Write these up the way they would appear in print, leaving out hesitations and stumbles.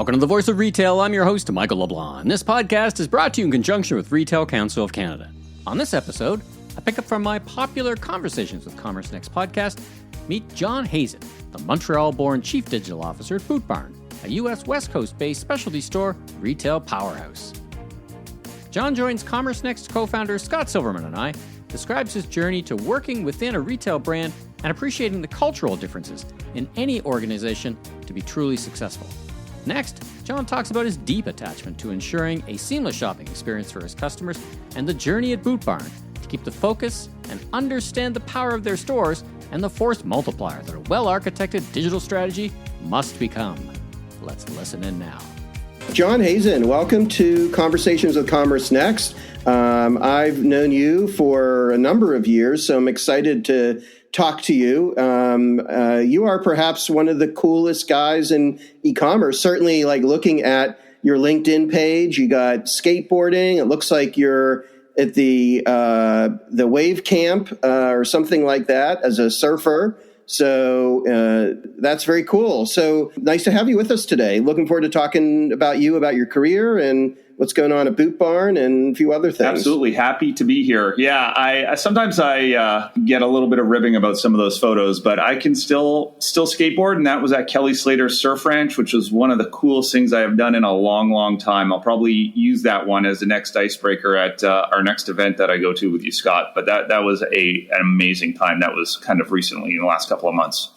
Welcome to The Voice of Retail. I'm your host, Michael LeBlanc. This podcast is brought to you in conjunction with Retail Council of Canada. On this episode, I pick up from my popular Conversations with Commerce Next podcast, meet John Hazen, the Montreal-born Chief Digital Officer at Boot Barn, a U.S. West Coast-based specialty store retail powerhouse. John joins Commerce Next co-founder Scott Silverman and I, describes his journey to working within a retail brand and appreciating the cultural differences in any organization to be truly successful. Next, John talks about his deep attachment to ensuring a seamless shopping experience for his customers and the journey at Boot Barn to keep the focus and understand the power of their stores and the force multiplier that a well-architected digital strategy must become. Let's listen in now. John Hazen, welcome to Conversations with Commerce Next. I've known you for a number of years, so I'm excited to talk to you. You are perhaps one of the coolest guys in e-commerce, certainly like looking at your LinkedIn page. You got skateboarding. It looks like you're at the Wave Camp or something like that as a surfer. So that's very cool. So nice to have you with us today. Looking forward to talking about you, about your career and what's going on at Boot Barn and a few other things. Absolutely. Happy to be here. Yeah, I sometimes get a little bit of ribbing about some of those photos, but I can still skateboard. And that was at Kelly Slater's Surf Ranch, which was one of the coolest things I have done in a long, long time. I'll probably use that one as the next icebreaker at our next event that I go to with you, Scott. But that was an amazing time. That was kind of recently in the last couple of months.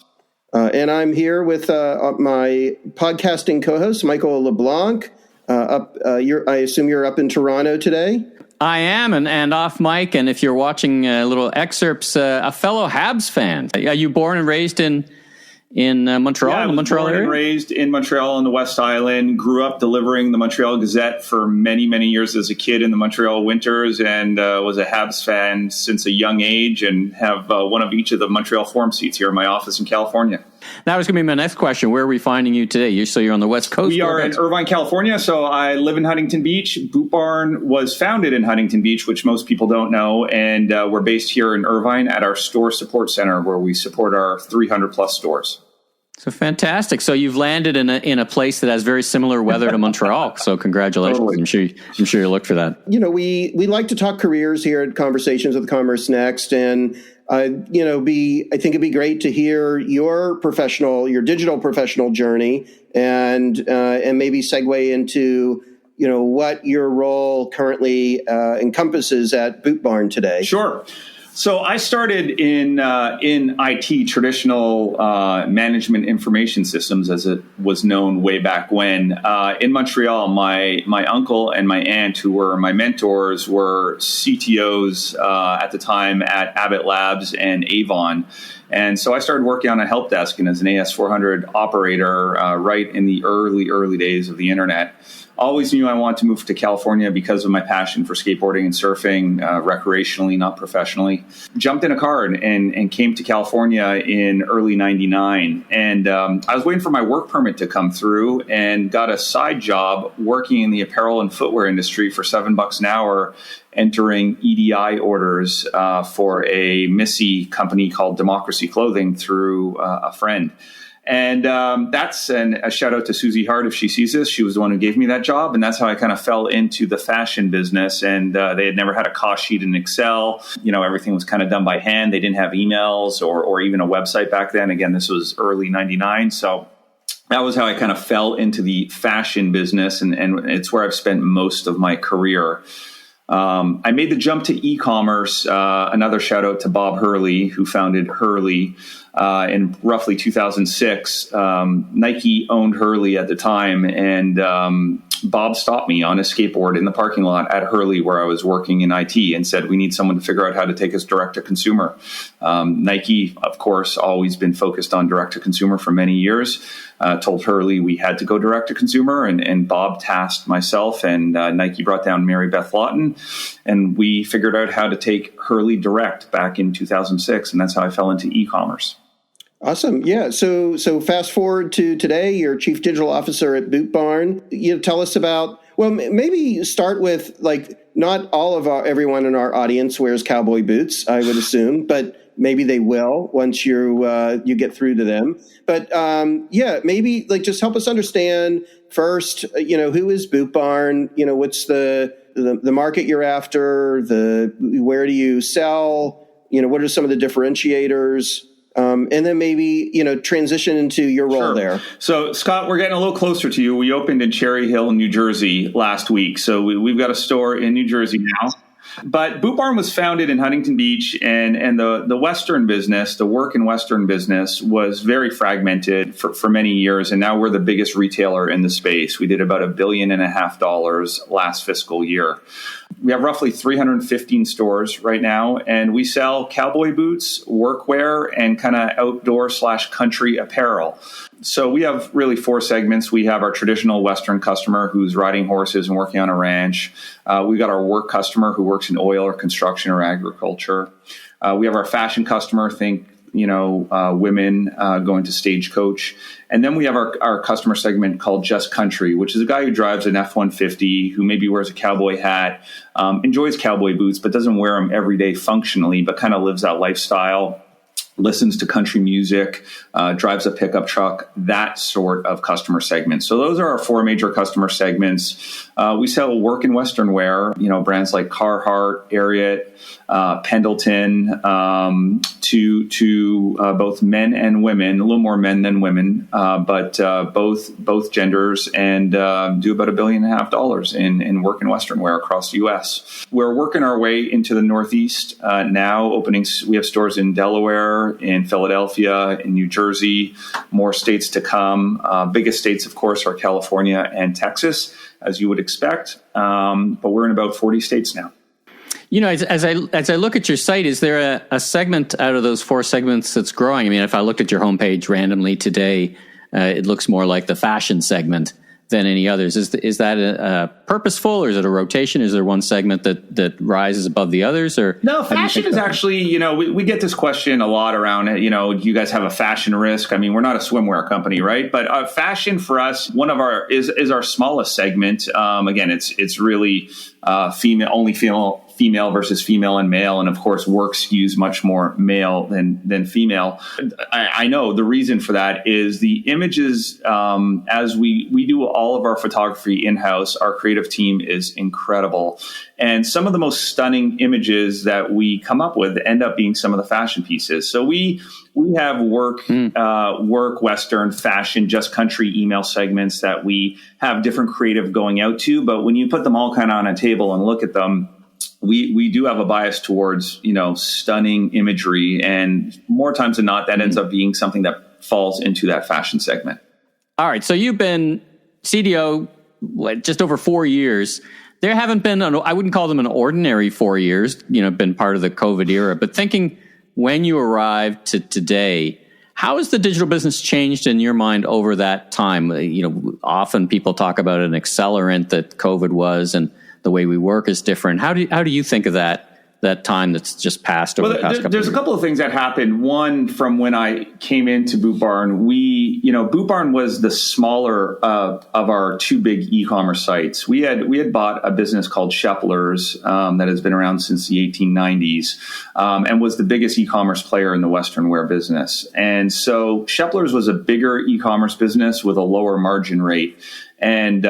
And I'm here with my podcasting co-host, Michael LeBlanc. I assume you're up in Toronto today? I am, and off mic, and if you're watching little excerpts, a fellow Habs fan. Are you born and raised in Montreal? Yeah, I was Montreal born area? and raised in Montreal on the West Island. Grew up delivering the Montreal Gazette for many, many years as a kid in the Montreal winters, and was a Habs fan since a young age, and have one of each of the Montreal Forum seats here in my office in California. That was going to be my next question. Where are we finding you today? You're on the West Coast? We are in Irvine, California. So I live in Huntington Beach. Boot Barn was founded in Huntington Beach, which most people don't know. And we're based here in Irvine at our store support center, where we support our 300 plus stores. So fantastic. So you've landed in a place that has very similar weather to Montreal. So congratulations. Totally. I'm sure you look for that. You know, we like to talk careers here at Conversations with Commerce Next, and I think it'd be great to hear your digital professional journey, and maybe segue into what your role currently encompasses at Boot Barn today. Sure. So I started in IT, traditional management information systems, as it was known way back when. In Montreal, my uncle and my aunt, who were my mentors, were CTOs at the time at Abbott Labs and Avon. And so I started working on a help desk and as an AS400 operator right in the early days of the internet. Always knew I wanted to move to California because of my passion for skateboarding and surfing, recreationally, not professionally. Jumped in a car and came to California in early 99. And I was waiting for my work permit to come through and got a side job working in the apparel and footwear industry for $7 an hour, entering EDI orders for a Missy company called Democracy Clothing through a friend. And that's a shout out to Susie Hart if she sees this. She was the one who gave me that job. And that's how I kind of fell into the fashion business. And they had never had a cost sheet in Excel. Everything was kind of done by hand. They didn't have emails or even a website back then. Again, this was early 99. So that was how I kind of fell into the fashion business. And it's where I've spent most of my career. I made the jump to e-commerce. Another shout out to Bob Hurley, who founded Hurley in roughly 2006. Nike owned Hurley at the time, and Bob stopped me on a skateboard in the parking lot at Hurley, where I was working in IT, and said, we need someone to figure out how to take us direct to consumer. Nike, of course, always been focused on direct to consumer for many years. Told Hurley we had to go direct to consumer, and Bob tasked myself, and Nike brought down Mary Beth Lawton, and we figured out how to take Hurley direct back in 2006, and that's how I fell into e-commerce. Awesome. Yeah. So fast forward to today, you're Chief Digital Officer at Boot Barn. Tell us about, maybe start with, not all of everyone in our audience wears cowboy boots, I would assume, but maybe they will once you get through to them. But maybe like just help us understand first, who is Boot Barn? What's the market you're after? Where do you sell? What are some of the differentiators? And then maybe, transition into your role there. So, Scott, we're getting a little closer to you. We opened in Cherry Hill, New Jersey last week. So we've got a store in New Jersey now. But Boot Barn was founded in Huntington Beach, and the Western business, the work in Western business, was very fragmented for many years. And now we're the biggest retailer in the space. We did about $1.5 billion last fiscal year. We have roughly 315 stores right now, and we sell cowboy boots, workwear, and kind of outdoor/country apparel. So we have really 4 segments. We have our traditional Western customer who's riding horses and working on a ranch. We've got our work customer who works in oil or construction or agriculture. We have our fashion customer, think women going to Stagecoach. And then we have our customer segment called Just Country, which is a guy who drives an F-150, who maybe wears a cowboy hat, enjoys cowboy boots, but doesn't wear them every day functionally, but kind of lives that lifestyle, listens to country music, drives a pickup truck, that sort of customer segment. So those are our 4 major customer segments. We sell work and Western wear, brands like Carhartt, Ariat, Pendleton, to both men and women, a little more men than women, but both genders, and do about $1.5 billion in work and Western wear across the U.S. We're working our way into the Northeast now. We have stores in Delaware, in Philadelphia, in New Jersey, more states to come. Biggest states, of course, are California and Texas, as you would expect. But we're in about 40 states now. As I look at your site, is there a segment out of those 4 segments that's growing? I mean, if I looked at your homepage randomly today, it looks more like the fashion segment than any others. Is that purposeful, or is it a rotation? Is there one segment that rises above the others? Or no, fashion is actually, we get this question a lot around, do you guys have a fashion risk? I mean, we're not a swimwear company, right? But fashion for us, one of our is our smallest segment. Again, it's really female versus female and male. And of course, work skews much more male than female. I know the reason for that is the images, as we do all of our photography in-house, our creative team is incredible. And some of the most stunning images that we come up with end up being some of the fashion pieces. So we have work, Western, fashion, Just Country email segments that we have different creative going out to. But when you put them all kind of on a table and look at them, we do have a bias towards, stunning imagery. And more times than not, that ends up being something that falls into that fashion segment. All right. So you've been CDO just over 4 years. There haven't been, I wouldn't call them an ordinary 4 years, been part of the COVID era, but thinking when you arrived to today, how has the digital business changed in your mind over that time? Often people talk about an accelerant that COVID was, and the way we work is different. How do you think of that time that's just passed over the past couple of years? There's a couple of things that happened. One, from when I came into Boot Barn, Boot Barn was the smaller of our 2 big e-commerce sites. We had bought a business called Sheplers that has been around since the 1890s and was the biggest e-commerce player in the Western wear business. And so Sheplers was a bigger e-commerce business with a lower margin rate. And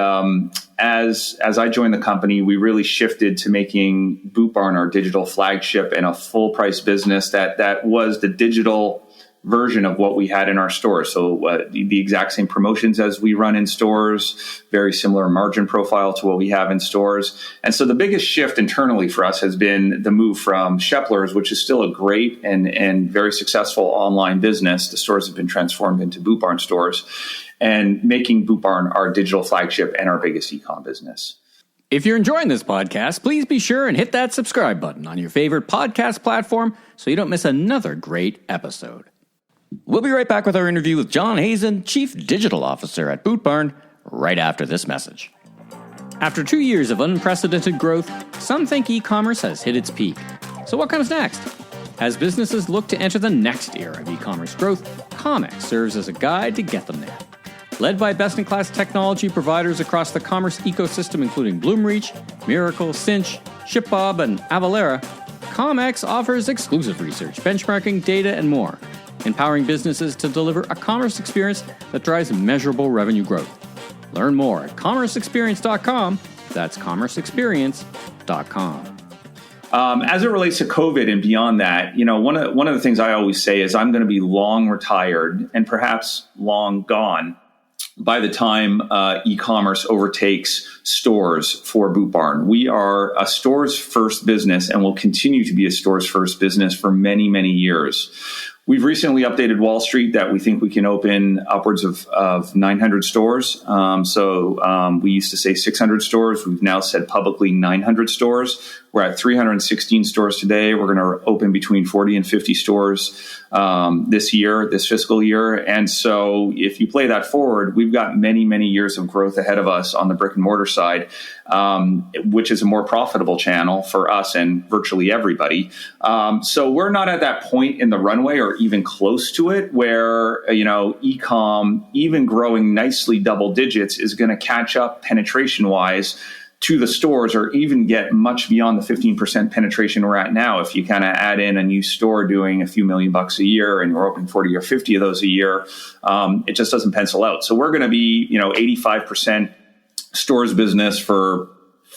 as I joined the company, we really shifted to making Boot Barn our digital flagship and a full price business that was the digital version of what we had in our stores. So the exact same promotions as we run in stores, very similar margin profile to what we have in stores. And so the biggest shift internally for us has been the move from Sheplers, which is still a great and very successful online business. The stores have been transformed into Boot Barn stores, and making Boot Barn our digital flagship and our biggest e-com business. If you're enjoying this podcast, please be sure and hit that subscribe button on your favorite podcast platform so you don't miss another great episode. We'll be right back with our interview with John Hazen, Chief Digital Officer at Boot Barn, right after this message. After 2 years of unprecedented growth, some think e-commerce has hit its peak. So what comes next? As businesses look to enter the next era of e-commerce growth, Comex serves as a guide to get them there. Led by best-in-class technology providers across the commerce ecosystem, including Bloomreach, Miracle, Cinch, ShipBob, and Avalara, ComX offers exclusive research, benchmarking, data, and more, empowering businesses to deliver a commerce experience that drives measurable revenue growth. Learn more at commerceexperience.com. That's commerceexperience.com. As it relates to COVID and beyond that, one of the things I always say is I'm going to be long retired and perhaps long gone by the time e-commerce overtakes stores for Boot Barn. We are a stores first business and will continue to be a stores first business for many, many years. We've recently updated Wall Street that we think we can open upwards of 900 stores. We used to say 600 stores. We've now said publicly 900 stores. We're at 316 stores today. We're going to open between 40 and 50 stores this fiscal year. And so if you play that forward, we've got many, many years of growth ahead of us on the brick and mortar side, which is a more profitable channel for us and virtually everybody. So we're not at that point in the runway or even close to it where, e-com, even growing nicely double digits, is going to catch up penetration wise to the stores or even get much beyond the 15% penetration we're at now. If you kind of add in a new store doing a few $1,000,000 a year and we're opening 40 or 50 of those a year, it just doesn't pencil out. So we're going to be, 85% stores business for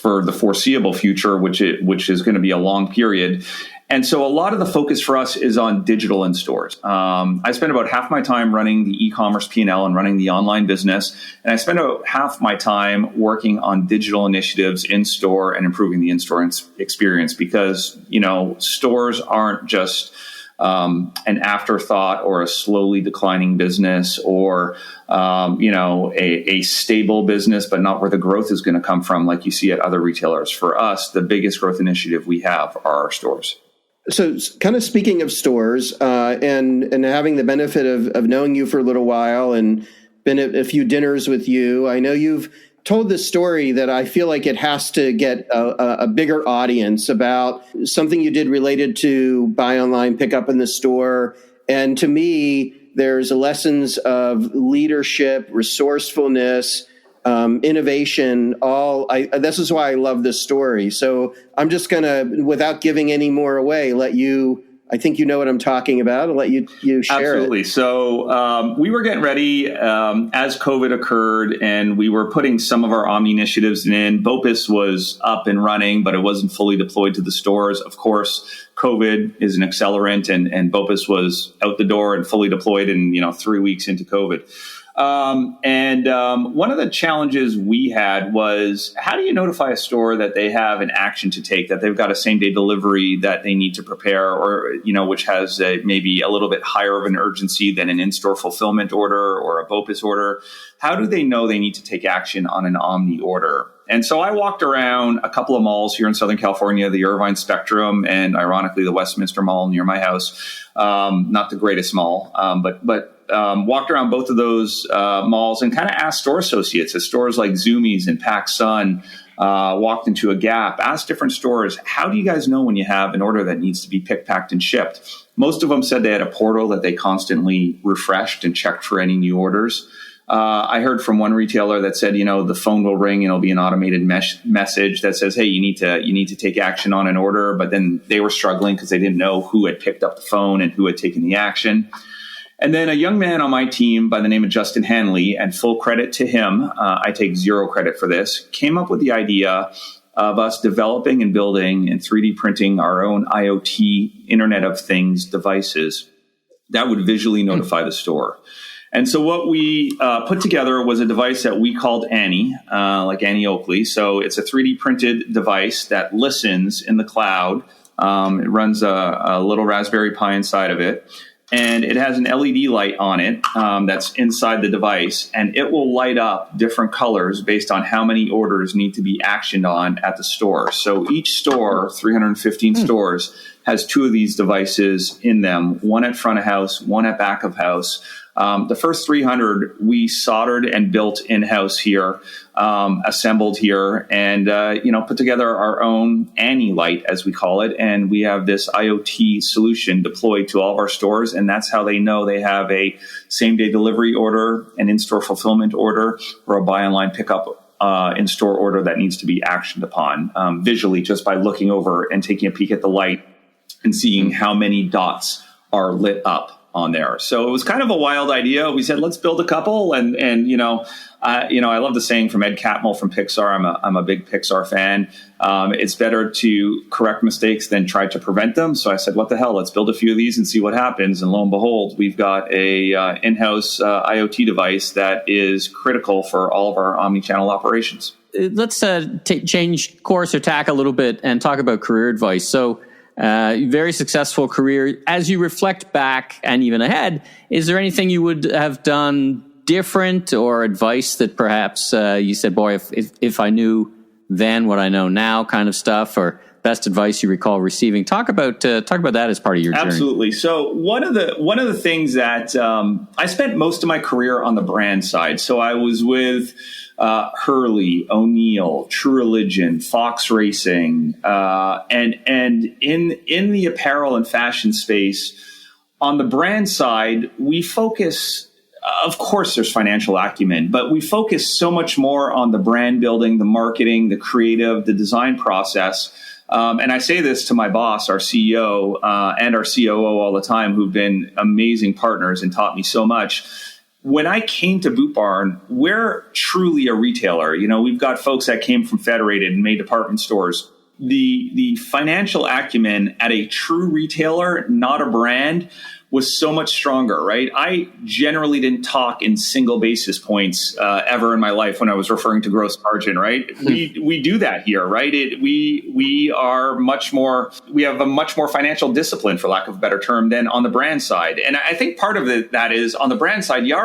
the foreseeable future, which is going to be a long period. And so a lot of the focus for us is on digital in stores. I spend about half my time running the e-commerce P&L and running the online business. And I spend about half my time working on digital initiatives in store and improving the in-store experience because, stores aren't just an afterthought or a slowly declining business or, a stable business, but not where the growth is going to come from like you see at other retailers. For us, the biggest growth initiative we have are our stores. So kind of speaking of stores and having the benefit of knowing you for a little while and been at a few dinners with you, I know you've told this story that I feel like it has to get a bigger audience about something you did related to buy online, pick up in the store. And to me, there's lessons of leadership, resourcefulness, innovation, this is why I love this story. So I'm just going to, without giving any more away, I think you know what I'm talking about. I'll let you share Absolutely. it. So we were getting ready as COVID occurred, and we were putting some of our Omni initiatives in. BOPIS was up and running, but it wasn't fully deployed to the stores. Of course, COVID is an accelerant, and BOPIS was out the door and fully deployed in 3 weeks into COVID. One of the challenges we had was, how do you notify a store that they have an action to take, that they've got a same-day delivery that they need to prepare, or which has maybe a little bit higher of an urgency than an in-store fulfillment order or a BOPIS order? How do they know they need to take action on an Omni order? And so I walked around a couple of malls here in Southern California, the Irvine Spectrum, and ironically, the Westminster Mall near my house. Not the greatest mall, but walked around both of those malls and kind of asked store associates at stores like Zoomies and PacSun, walked into a Gap, asked different stores, how do you guys know when you have an order that needs to be picked, packed, and shipped? Most of them said they had a portal that they constantly refreshed and checked for any new orders. I heard from one retailer that said, the phone will ring and it'll be an automated message that says, hey, you need to take action on an order. But then they were struggling because they didn't know who had picked up the phone and who had taken the action. And then a young man on my team by the name of Justin Hanley, and full credit to him, I take zero credit for this, came up with the idea of us developing and building and 3D printing our own IoT Internet of Things devices that would visually notify the store. And so what we put together was a device that we called Annie, like Annie Oakley. So it's a 3D printed device that listens in the cloud. It runs a little Raspberry Pi inside of it. And it has an LED light on it that's inside the device. And it will light up different colors based on how many orders need to be actioned on at the store. So each store, 315 stores, has 2 of these devices in them, one at front of house, one at back of house. The first 300 we soldered and built in-house here, assembled here, and put together our own Annie light, as we call it. And we have this IoT solution deployed to all of our stores, and that's how they know they have a same-day delivery order, an in-store fulfillment order, or a buy online pickup in-store order that needs to be actioned upon visually just by looking over and taking a peek at the light and seeing how many dots are lit up on there. So it was kind of a wild idea. We said, let's build a couple. And I love the saying from Ed Catmull from Pixar. I'm a big Pixar fan. It's better to correct mistakes than try to prevent them. So I said, what the hell? Let's build a few of these and see what happens. And lo and behold, we've got a in-house IoT device that is critical for all of our omnichannel operations. Let's change course or tack a little bit and talk about career advice. So very successful career. As you reflect back and even ahead, is there anything you would have done different, or advice that perhaps you said, boy, if I knew then what I know now, kind of stuff, or best advice you recall receiving? Talk about that as part of your journey. Absolutely. So one of the things that I spent most of my career on the brand side. So I was with Hurley, O'Neill, True Religion, Fox Racing, and in the apparel and fashion space. On the brand side, we focus. Of course, there's financial acumen, but we focus so much more on the brand building, the marketing, the creative, the design process. And I say this to my boss, our CEO, and our COO all the time, who've been amazing partners and taught me so much. When I came to Boot Barn, we're truly a retailer. We've got folks that came from Federated and made department stores. The financial acumen at a true retailer, not a brand, was so much stronger, right? I generally didn't talk in single basis points ever in my life when I was referring to gross margin, right? We do that here, right? We have a much more financial discipline, for lack of a better term, than on the brand side. And I think part of that is on the brand side, you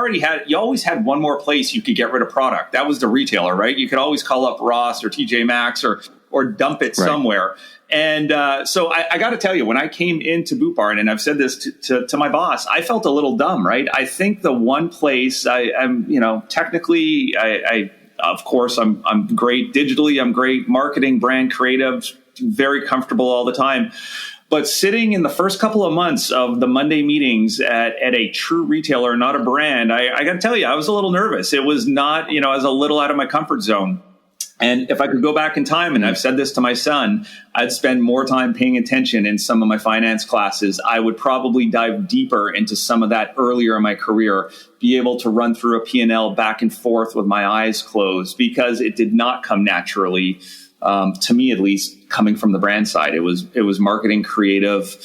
always had one more place you could get rid of product. That was the retailer, right? You could always call up Ross or TJ Maxx or dump it somewhere. And so I got to tell you, when I came into Boot Barn, and I've said this to my boss, I felt a little dumb, right? I think the one place I'm technically, of course, I'm great digitally, I'm great marketing, brand creative, very comfortable all the time. But sitting in the first couple of months of the Monday meetings at a true retailer, not a brand, I got to tell you, I was a little nervous. It was not, I was a little out of my comfort zone. And if I could go back in time, and I've said this to my son, I'd spend more time paying attention in some of my finance classes. I would probably dive deeper into some of that earlier in my career, be able to run through a P&L back and forth with my eyes closed, because it did not come naturally, to me at least, coming from the brand side. It was marketing, creative,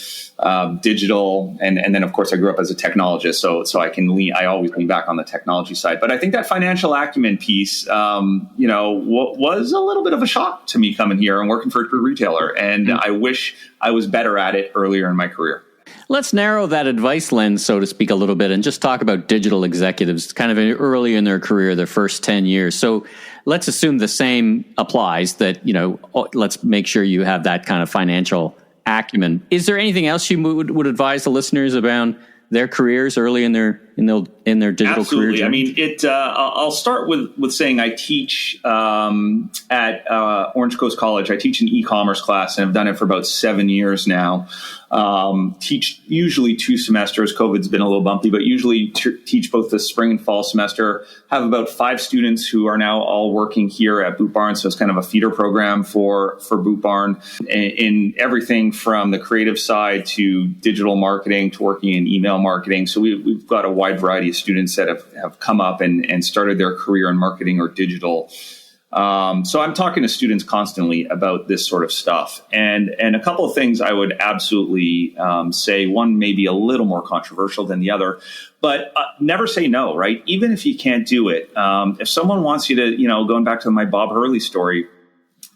digital, and then of course I grew up as a technologist, so I always lean back on the technology side. But I think that financial acumen piece, was a little bit of a shock to me coming here and working for a true retailer, and I wish I was better at it earlier in my career. Let's narrow that advice lens, so to speak, a little bit and just talk about digital executives kind of early in their career, their first 10 years. So let's assume the same applies, that, let's make sure you have that kind of financial acumen. Is there anything else you would advise the listeners about their careers early in their digital Absolutely. career? I mean, I'll start with saying I teach at Orange Coast College. I teach an eCommerce class, and I've done it for about 7 years now. Teach usually 2 semesters. COVID's been a little bumpy, but usually teach both the spring and fall semester. Have about 5 students who are now all working here at Boot Barn. So it's kind of a feeder program for Boot Barn in everything from the creative side to digital marketing to working in email marketing. So we've got a wide variety of students that have come up and started their career in marketing or digital. So I'm talking to students constantly about this sort of stuff. And a couple of things I would absolutely say. One may be a little more controversial than the other, but never say no, right? Even if you can't do it. If someone wants you to, going back to my Bob Hurley story,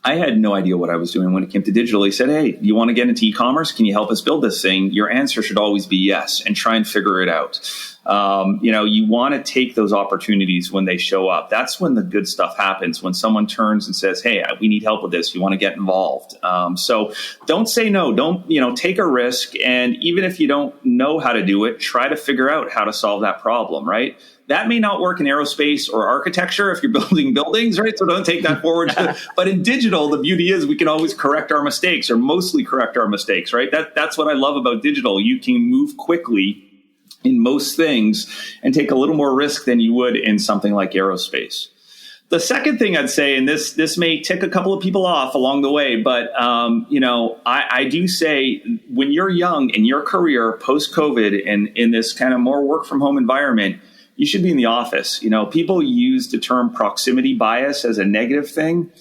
I had no idea what I was doing when it came to digital. He said, hey, you want to get into e-commerce? Can you help us build this thing? Your answer should always be yes, and try and figure it out. You want to take those opportunities when they show up. That's when the good stuff happens, when someone turns and says, hey, we need help with this. You want to get involved. So don't say no. Don't, take a risk. And even if you don't know how to do it, try to figure out how to solve that problem, right? That may not work in aerospace or architecture if you're building buildings, right? So don't take that forward. But in digital, the beauty is we can always correct our mistakes, or mostly correct our mistakes, right? That's what I love about digital. You can move quickly in most things and take a little more risk than you would in something like aerospace. The second thing I'd say, and this may tick a couple of people off along the way, but I do say when you're young in your career post-COVID and in this kind of more work from home environment, you should be in the office. People use the term proximity bias as a negative thing.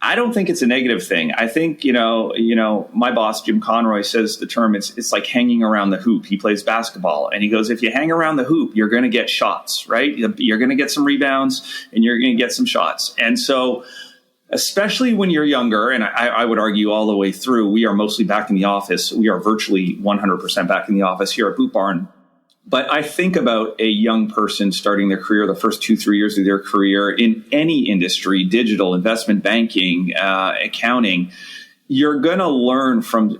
I don't think it's a negative thing. I think, my boss, Jim Conroy, says the term, it's like hanging around the hoop. He plays basketball. And he goes, if you hang around the hoop, you're going to get shots, right? You're going to get some rebounds and you're going to get some shots. And so especially when you're younger, and I would argue all the way through, we are mostly back in the office. We are virtually 100% back in the office here at Boot Barn. But I think about a young person starting their career, the first 2-3 years of their career in any industry, digital, investment banking, accounting. You're going to learn from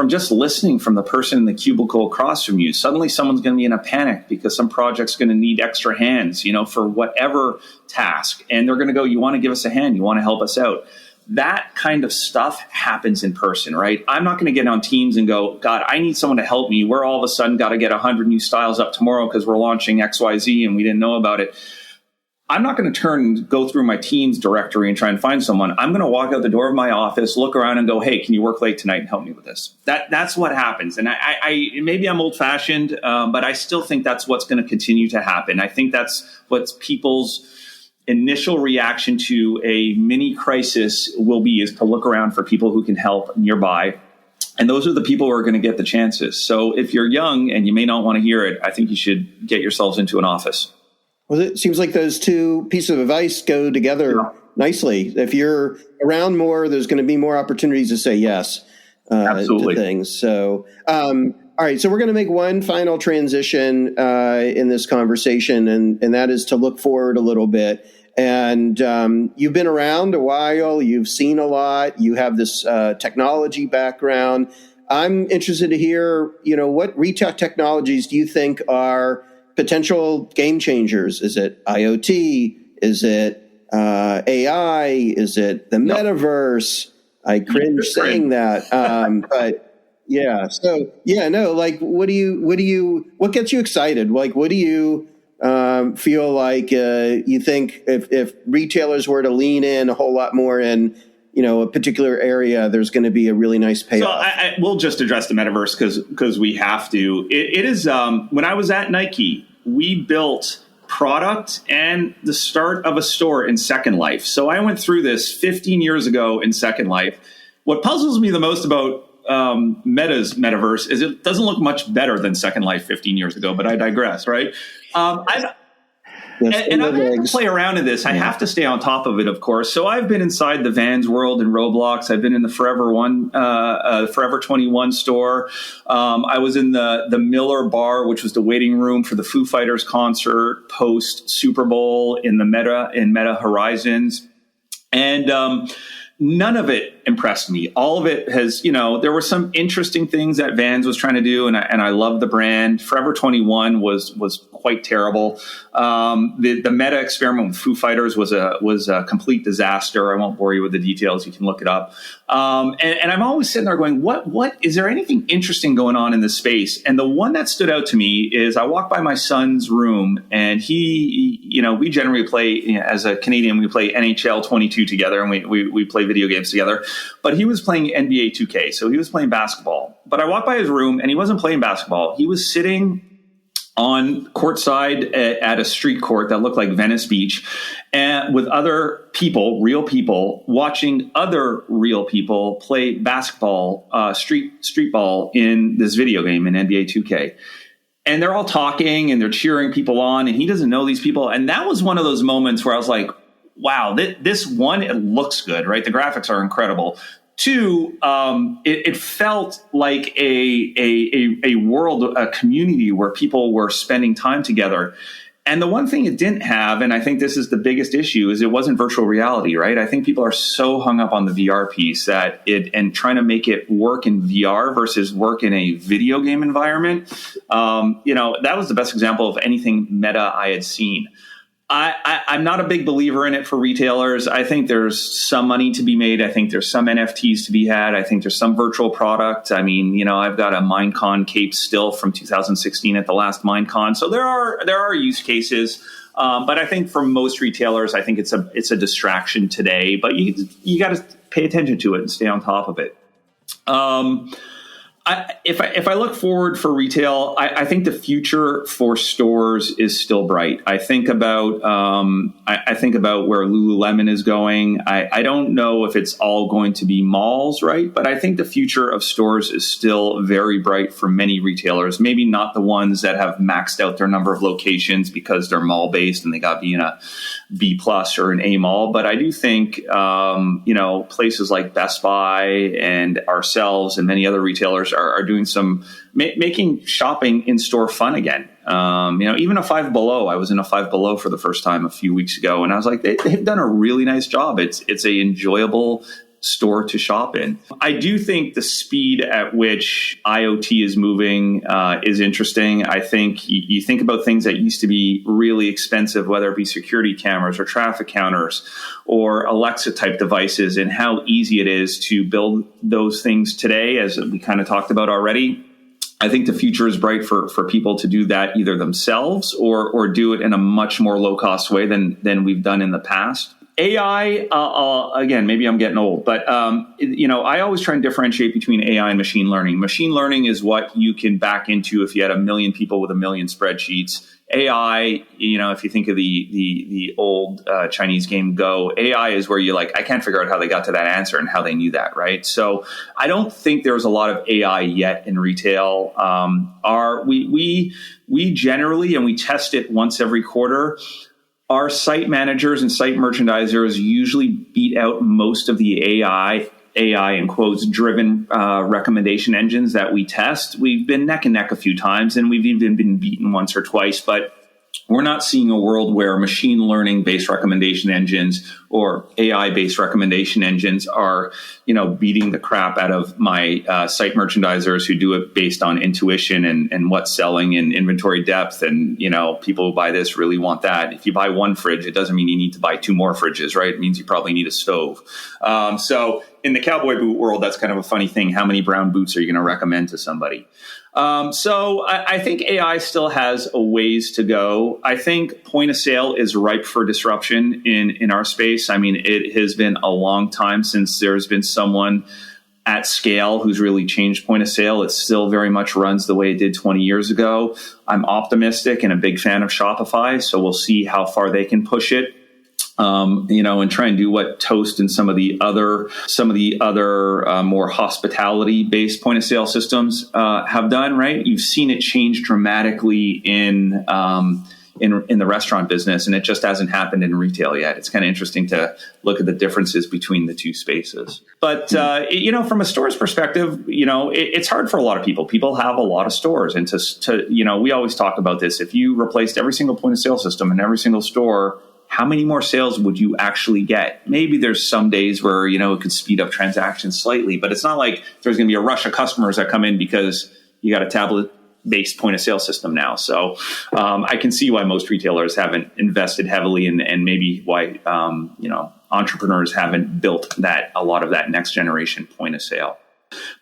just listening from the person in the cubicle across from you. Suddenly someone's going to be in a panic because some project's going to need extra hands, for whatever task. And they're going to go, you want to give us a hand? You want to help us out? That kind of stuff happens in person, right? I'm not going to get on Teams and go, God, I need someone to help me. We're all of a sudden got to get 100 new styles up tomorrow because we're launching XYZ and we didn't know about it. I'm not going to go through my Teams directory and try and find someone. I'm going to walk out the door of my office, look around and go, hey, can you work late tonight and help me with this? That's what happens. And I maybe I'm old fashioned, but I still think that's what's going to continue to happen. I think that's what people's initial reaction to a mini crisis will be, is to look around for people who can help nearby. And those are the people who are going to get the chances. So if you're young and you may not want to hear it, I think you should get yourselves into an office. Well, it seems like those two pieces of advice go together nicely. If you're around more, there's going to be more opportunities to say yes to things. So, all right. So we're going to make one final transition in this conversation, and that is to look forward a little bit. And you've been around a while. You've seen a lot. You have this technology background. I'm interested to hear, what retail technologies do you think are potential game changers? Is it IoT? Is it AI? Is it the metaverse? I cringe saying that. But yeah, so what gets you excited? Like, what do you feel like you think if retailers were to lean in a whole lot more in a particular area, there's going to be a really nice payoff? So we'll just address the metaverse because we have to. It is when I was at Nike, we built product and the start of a store in Second Life. So I went through this 15 years ago in Second Life. What puzzles me the most about Meta's metaverse is it doesn't look much better than Second Life 15 years ago, but I digress, right? And I've had to play around in this. I have to stay on top of it, of course. So I've been inside the Vans world in Roblox. I've been in the Forever 21 store. I was in the Miller Bar, which was the waiting room for the Foo Fighters concert post Super Bowl in Meta Horizons. And none of it impressed me. All of it has, there were some interesting things that Vans was trying to do, and I love the brand. Forever 21 was quite terrible. The Meta experiment with Foo Fighters was a complete disaster. I won't bore you with the details. You can look it up. And I'm always sitting there going, what is there anything interesting going on in this space? And the one that stood out to me is I walked by my son's room, and we generally play, as a Canadian, we play NHL 22 together, and we play video games together. But he was playing NBA 2K, so he was playing basketball. But I walked by his room, and he wasn't playing basketball. He was sitting on courtside at a street court that looked like Venice Beach, and with other people, real people, watching other real people play basketball, street ball in this video game in NBA 2K. And they're all talking and they're cheering people on, and he doesn't know these people. And that was one of those moments where I was like, wow, this one, it looks good, right? The graphics are incredible. Two, it felt like a world, a community where people were spending time together. And the one thing it didn't have, and I think this is the biggest issue, is it wasn't virtual reality, right? I think people are so hung up on the VR piece and trying to make it work in VR versus work in a video game environment. That was the best example of anything meta I had seen. I'm not a big believer in it for retailers. I think there's some money to be made. I think there's some NFTs to be had. I think there's some virtual product. I mean, I've got a Minecon cape still from 2016 at the last Minecon. So there are use cases. But I think for most retailers, I think it's a distraction today, but you got to pay attention to it and stay on top of it. If I look forward for retail, I think the future for stores is still bright. I think about where Lululemon is going. I don't know if it's all going to be malls, right? But I think the future of stores is still very bright for many retailers. Maybe not the ones that have maxed out their number of locations because they're mall based and they got to be in a B+ or an A mall. But I do think places like Best Buy and ourselves and many other retailers are doing some making shopping in store fun again. Even a Five Below. I was in a Five Below for the first time a few weeks ago, and I was like, they've done a really nice job. It's a enjoyable store to shop in. I do think the speed at which IoT is moving is interesting. I think you think about things that used to be really expensive, whether it be security cameras or traffic counters or Alexa type devices, and how easy it is to build those things today, as we kind of talked about already. I think the future is bright for people to do that either themselves or do it in a much more low cost way than we've done in the past. AI, again, maybe I'm getting old, but, I always try and differentiate between AI and machine learning. Machine learning is what you can back into if you had 1 million people with 1 million spreadsheets. AI, if you think of the old Chinese game Go, AI is where you're like, I can't figure out how they got to that answer and how they knew that, right? So I don't think there's a lot of AI yet in retail. We generally, and we test it once every quarter, our site managers and site merchandisers usually beat out most of the AI in quotes driven recommendation engines that we test. We've been neck and neck a few times, and we've even been beaten once or twice, but we're not seeing a world where machine learning based recommendation engines or AI based recommendation engines are, beating the crap out of my site merchandisers who do it based on intuition and what's selling and inventory depth. And, people who buy this really want that. If you buy one fridge, it doesn't mean you need to buy 2 more fridges, right? It means you probably need a stove. So in the cowboy boot world, that's kind of a funny thing. How many brown boots are you going to recommend to somebody? So I think AI still has a ways to go. I think point of sale is ripe for disruption in our space. I mean, it has been a long time since there's been someone at scale who's really changed point of sale. It still very much runs the way it did 20 years ago. I'm optimistic and a big fan of Shopify, so we'll see how far they can push it. And try and do what Toast and some of the other more hospitality based point of sale systems have done. Right, you've seen it change dramatically in the restaurant business, and it just hasn't happened in retail yet. It's kind of interesting to look at the differences between the two spaces. But from a store's perspective, it's hard for a lot of people. People have a lot of stores, and we always talk about this. If you replaced every single point of sale system in every single store, how many more sales would you actually get? Maybe there's some days where, it could speed up transactions slightly, but it's not like there's going to be a rush of customers that come in because you got a tablet-based point of sale system now. So I can see why most retailers haven't invested heavily and maybe why, entrepreneurs haven't built a lot of that next generation point of sale.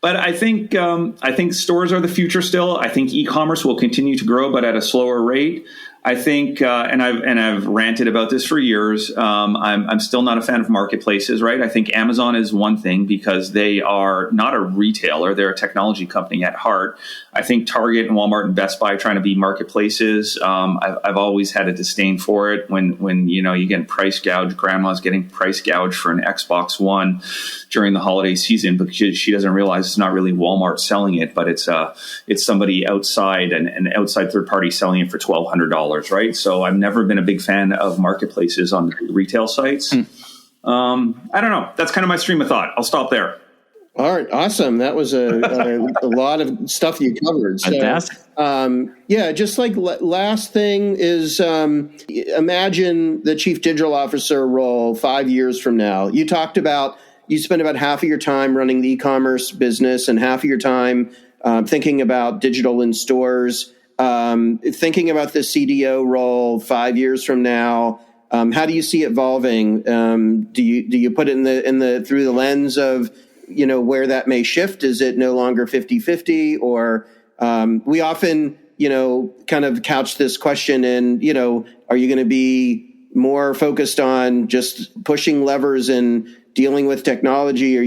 But I think stores are the future still. I think e-commerce will continue to grow, but at a slower rate. I think, and I've ranted about this for years. I'm still not a fan of marketplaces, right? I think Amazon is one thing because they are not a retailer; they're a technology company at heart. I think Target and Walmart and Best Buy trying to be marketplaces. I've always had a disdain for it. When you get price gouged, grandma's getting price gouged for an Xbox One during the holiday season because she doesn't realize it's not really Walmart selling it, but it's somebody outside, an outside third party selling it for $1,200. Right. So I've never been a big fan of marketplaces on retail sites. I don't know. That's kind of my stream of thought. I'll stop there. All right. Awesome. That was a lot of stuff you covered. So, just like last thing is imagine the chief digital officer role 5 years from now. You talked about you spend about half of your time running the e-commerce business and half of your time thinking about digital in stores. Thinking about the CDO role 5 years from now, how do you see it evolving? Do you put it in the through the lens of where that may shift? Is it no longer 50-50? Or we often kind of couch this question in, are you going to be more focused on just pushing levers and dealing with technology, or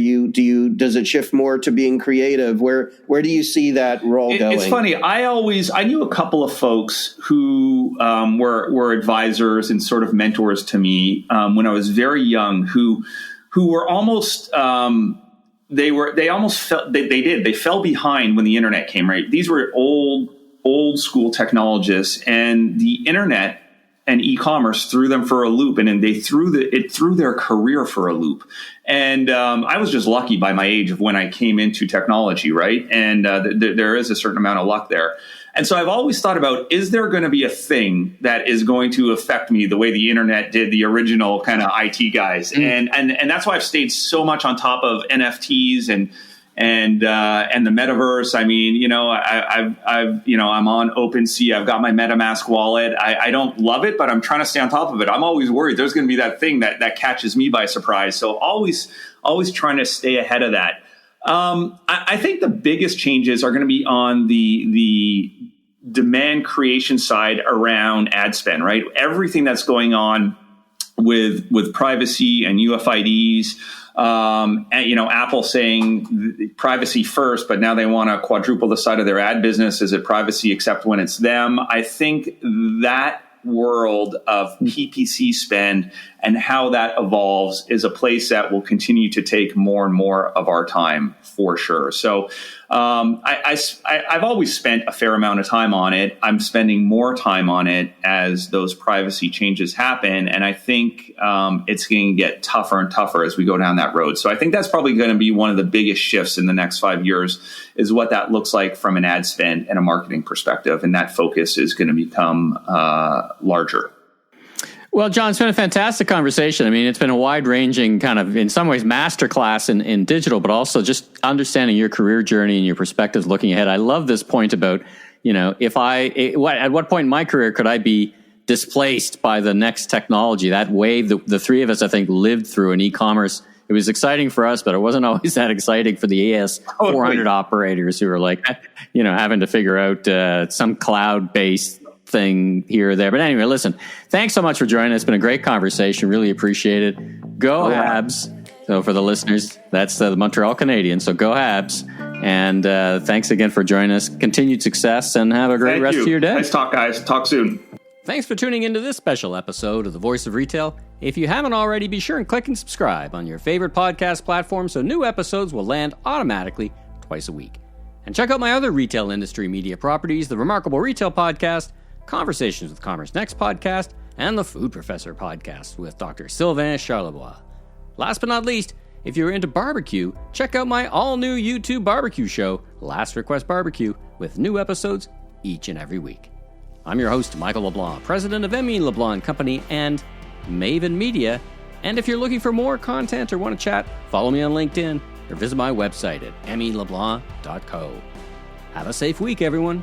does it shift more to being creative? Where do you see that role going? It's funny. I knew a couple of folks who were advisors and sort of mentors to me when I was very young, who were almost they fell behind when the internet came. Right, these were old school technologists, and the internet and e-commerce threw them for a loop, and then they threw their career for a loop. And I was just lucky by my age of when I came into technology, right? And there is a certain amount of luck there. And so I've always thought about, is there going to be a thing that is going to affect me the way the internet did the original kind of IT guys? And that's why I've stayed so much on top of NFTs and the metaverse. I mean, I'm on OpenSea. I've got my MetaMask wallet. I don't love it, but I'm trying to stay on top of it. I'm always worried there's going to be that thing that catches me by surprise. So always trying to stay ahead of that. I think the biggest changes are going to be on the demand creation side around ad spend, right? Everything that's going on with privacy and UFIDs. Apple saying privacy first, but now they want to quadruple the size of their ad business. Is it privacy except when it's them? I think that world of PPC spend and how that evolves is a place that will continue to take more and more of our time for sure. So I've always spent a fair amount of time on it. I'm spending more time on it as those privacy changes happen. And I think it's going to get tougher and tougher as we go down that road. So I think that's probably going to be one of the biggest shifts in the next 5 years is what that looks like from an ad spend and a marketing perspective. And that focus is going to become larger. Well, John, it's been a fantastic conversation. I mean, it's been a wide-ranging kind of, in some ways, masterclass in digital, but also just understanding your career journey and your perspectives looking ahead. I love this point about, at what point in my career could I be displaced by the next technology? That wave, the three of us, I think, lived through in e-commerce. It was exciting for us, but it wasn't always that exciting for the AS400 operators who were like, having to figure out some cloud-based thing here or there. But anyway, listen, thanks so much for joining us. It's been a great conversation. Really appreciate it. Go Habs. So for the listeners, that's the Montreal Canadiens. So go Habs. And thanks again for joining us. Continued success and have a great rest of your day. Nice talk, guys. Talk soon. Thanks for tuning into this special episode of The Voice of Retail. If you haven't already, be sure and click and subscribe on your favorite podcast platform so new episodes will land automatically twice a week. And check out my other retail industry media properties, the Remarkable Retail Podcast, Conversations with Commerce Next podcast, and the Food Professor podcast with Dr. Sylvain Charlebois. Last but not least, if you're into barbecue, check out my all-new YouTube barbecue show, Last Request Barbecue, with new episodes each and every week. I'm your host, Michael LeBlanc, president of LeBlanc Company and Maven Media. And if you're looking for more content or want to chat, follow me on LinkedIn or visit my website at meleblanc.co. Have a safe week, everyone.